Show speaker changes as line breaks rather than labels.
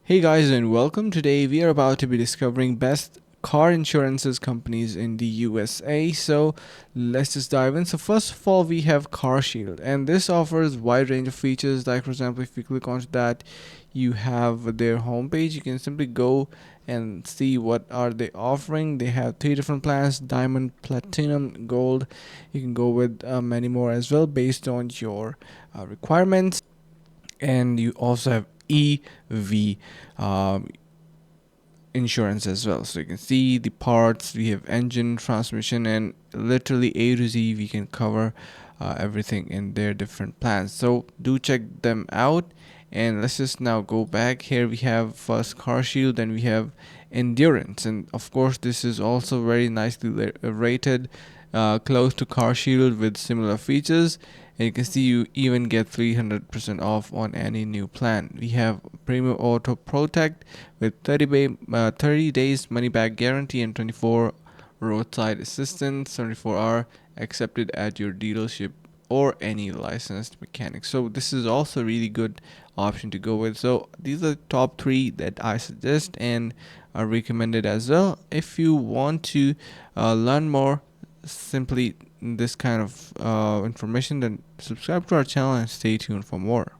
Hey guys, and welcome. Today we are about to be discovering best car insurances companies in the USA. So let's just dive in. So first of all, we have Car Shield, and this offers wide range of features. Like for example, if you click onto that, you have their homepage. You can simply go and see what are they offering. They have three different plans: diamond, platinum, gold. You can go with many more as well based on your requirements. And you also have EV um, insurance as well. So you can see the parts. We have engine, transmission, and literally A to Z. We can cover everything in their different plans. So do check them out. And let's just now go back. Here we have first Car Shield, and we have Endurance, and of course this is also very nicely rated, close to Car Shield with similar features. And you can see you even get 300% off on any new plan. We have Premium Auto Protect with 30 days money back guarantee and 24 roadside assistance, 74-hour accepted at your dealership or any licensed mechanic. So this is also a really good option to go with. So these are the top three that I suggest and are recommended as well. If you want to learn more simply this kind of information, then subscribe to our channel and stay tuned for more.